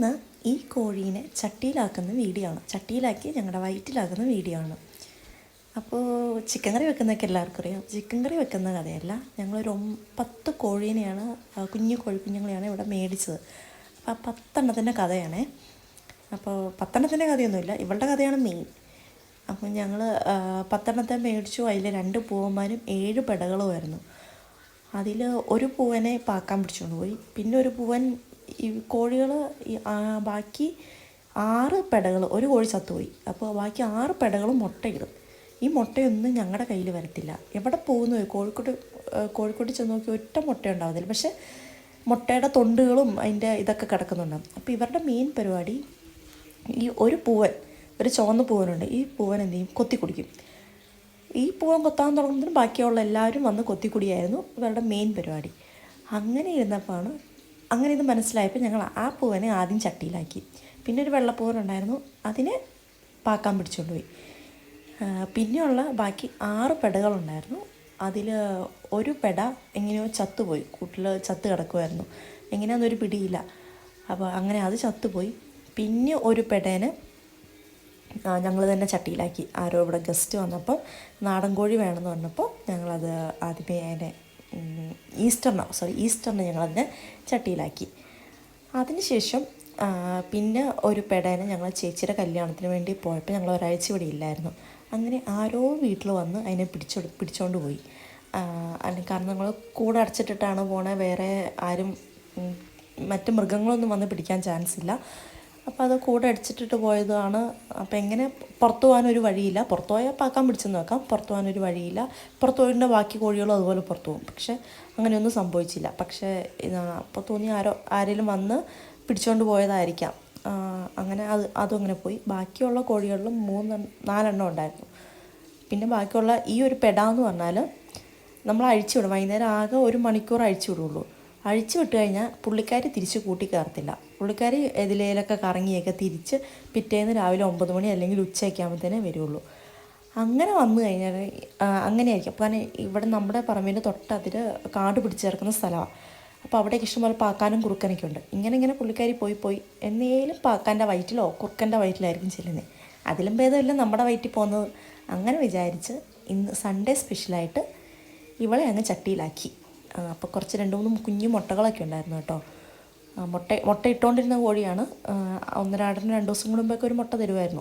ഇന്ന് ഈ കോഴീനെ ചട്ടിയിലാക്കുന്ന വീഡിയോ ആണ്. ചട്ടിയിലാക്കി ഞങ്ങളുടെ വയറ്റിലാക്കുന്ന വീഡിയോ ആണ്. അപ്പോൾ ചിക്കൻ കറി വെക്കുന്നതൊക്കെ എല്ലാവർക്കും അറിയാം. ചിക്കൻ കറി വെക്കുന്ന കഥയല്ല. ഞങ്ങളൊരു 10 കോഴീനെയാണ്, കുഞ്ഞു കോഴിക്കുഞ്ഞുങ്ങളെയാണ് ഇവിടെ മേടിച്ചത്. അപ്പോൾ 10 എണ്ണത്തിൻ്റെ കഥയാണേ. അപ്പോൾ 10 എണ്ണത്തിൻ്റെ കഥയൊന്നുമില്ല, ഇവളുടെ കഥയാണ് മെയിൻ. അപ്പം ഞങ്ങൾ 10 എണ്ണത്തെ മേടിച്ചു. അതിൽ 2 പൂവന്മാരും 7 പെടകളുമായിരുന്നു. അതിൽ ഒരു പൂവനെ പാക്കാൻ പിടിച്ചുകൊണ്ട് പോയി. പിന്നെ ഒരു പൂവൻ ഈ കോഴികൾ ബാക്കി 6 പെടകൾ, ഒരു കോഴി ചത്തുപോയി. അപ്പോൾ ബാക്കി 6 പെടകളും മുട്ടയിടും. ഈ മുട്ടയൊന്നും ഞങ്ങളുടെ കയ്യിൽ വരത്തില്ല. എവിടെ പോകുന്നു കോഴിക്കോട്ട് ചെന്ന് നോക്കി ഒറ്റ മുട്ട ഉണ്ടാവത്തില്ല. പക്ഷേ മുട്ടയുടെ തൊണ്ടുകളും അതിൻ്റെ ഇതൊക്കെ കിടക്കുന്നുണ്ടാകും. അപ്പോൾ ഇവരുടെ മെയിൻ പരിപാടി ഈ ഒരു പൂവൻ, ഒരു ചുവന്ന പൂവനുണ്ട്. ഈ പൂവൻ എന്ത് ചെയ്യും? കൊത്തി കുടിക്കും. ഈ പൂവൻ കൊത്താൻ തുടങ്ങുന്നതിന് ബാക്കിയുള്ള എല്ലാവരും വന്ന് കൊത്തിക്കുടിയായിരുന്നു ഇവരുടെ മെയിൻ പരിപാടി. അങ്ങനെ ഇത് മനസ്സിലായപ്പോൾ ഞങ്ങൾ ആ പൂവനെ ആദ്യം ചട്ടിയിലാക്കി. പിന്നെ ഒരു വെള്ളപ്പൂവനുണ്ടായിരുന്നു, അതിനെ പാക്കാൻ പിടിച്ചുകൊണ്ട് പോയി. പിന്നെയുള്ള ബാക്കി 6 പെടകളുണ്ടായിരുന്നു. അതിൽ ഒരു പെട എങ്ങനെയോ ചത്തുപോയി. കൂട്ടിൽ ചത്ത് കിടക്കുമായിരുന്നു, എങ്ങനെയാണെന്നൊരു പിടിയില്ല. അപ്പോൾ അങ്ങനെ അത് ചത്തുപോയി. പിന്നെ ഒരു പെടേനെ ഞങ്ങൾ തന്നെ ചട്ടിയിലാക്കി. ആരോ ഇവിടെ ഗസ്റ്റ് വന്നപ്പോൾ നാടൻ കോഴി വേണമെന്ന് പറഞ്ഞപ്പോൾ ഞങ്ങളത് ആദ്യമേ അതിനെ ഈസ്റ്ററിന് ഞങ്ങളതിനെ ചട്ടിയിലാക്കി. അതിനുശേഷം പിന്നെ ഒരു പെടേനെ ഞങ്ങൾ ചേച്ചിയുടെ കല്യാണത്തിന് വേണ്ടി പോയപ്പോൾ ഞങ്ങൾ ഒരാഴ്ച ഇവിടെ ഇല്ലായിരുന്നു. അങ്ങനെ ആരോ വീട്ടിൽ വന്ന് അതിനെ പിടിച്ചോണ്ട് പോയി. അല്ലെങ്കിൽ കാരണം ഞങ്ങൾ കൂടെ അടച്ചിട്ടിട്ടാണ് പോണേ, വേറെ ആരും മറ്റ് മൃഗങ്ങളൊന്നും വന്ന് പിടിക്കാൻ ചാൻസ് ഇല്ല. അപ്പോൾ അത് കൂടെ അടിച്ചിട്ടിട്ട് പോയതാണ്. അപ്പോൾ എങ്ങനെ പുറത്തു പോകാനൊരു വഴിയില്ല. പുറത്തു പോയാൽ പാക്കാൻ പിടിച്ചെന്ന് വെക്കാം. പുറത്തു പോകാനൊരു വഴിയില്ല. പുറത്തു പോയിട്ട് ബാക്കി കോഴികളും അതുപോലെ പുറത്തു പോകും. പക്ഷേ അങ്ങനെയൊന്നും സംഭവിച്ചില്ല. പക്ഷേ അപ്പോൾ തോന്നി ആരെങ്കിലും വന്ന് പിടിച്ചുകൊണ്ട് പോയതായിരിക്കാം. അങ്ങനെ അതും അങ്ങനെ പോയി. ബാക്കിയുള്ള കോഴികളിലും 4 എണ്ണം ഉണ്ടായിരുന്നു. പിന്നെ ബാക്കിയുള്ള ഈ ഒരു പെടാന്ന് പറഞ്ഞാൽ നമ്മൾ അഴിച്ചു വിടും. വൈകുന്നേരം ആകെ 1 മണിക്കൂർ അഴിച്ചു വിടുള്ളൂ. അഴിച്ചു വിട്ട് കഴിഞ്ഞാൽ പുള്ളിക്കാരി തിരിച്ച് കൂട്ടി കയറത്തില്ല. പുള്ളിക്കാരി എതിലേലൊക്കെ കറങ്ങിയൊക്കെ തിരിച്ച് പിറ്റേന്ന് രാവിലെ 9 മണി അല്ലെങ്കിൽ ഉച്ചയൊക്കെ ആകുമ്പോഴത്തേനേ വരുള്ളൂ. അങ്ങനെ വന്നു കഴിഞ്ഞാൽ അങ്ങനെയായിരിക്കും. അപ്പോൾ കാരണം ഇവിടെ നമ്മുടെ പറമ്പിൻ്റെ തൊട്ടതിൽ കാട് പിടിച്ച് ചേർക്കുന്ന സ്ഥലമാണ്. അപ്പോൾ അവിടേക്ക് ഇഷ്ടംപോലെ പാക്കാനും കുറുക്കനൊക്കെ ഉണ്ട്. ഇങ്ങനെ പുള്ളിക്കാരി പോയി എന്നേലും പാക്കാൻ്റെ വയറ്റിലോ കുറുക്കൻ്റെ വയറ്റിലായിരിക്കും ചെല്ലുന്നത്. അതിലും ഭേദമില്ല നമ്മുടെ വയറ്റിൽ പോകുന്നത്. അങ്ങനെ വിചാരിച്ച് ഇന്ന് സൺഡേ സ്പെഷ്യലായിട്ട് ഇവളെ അങ്ങ് ചട്ടിയിലാക്കി. അപ്പോൾ കുറച്ച് 2-3 കുഞ്ഞു മുട്ടകളൊക്കെ ഉണ്ടായിരുന്നു കേട്ടോ. മുട്ട ഇട്ടുകൊണ്ടിരുന്ന കോഴിയാണ്. 1-2 ദിവസം കൂടുമ്പോഴൊക്കെ ഒരു മുട്ട തരുമായിരുന്നു.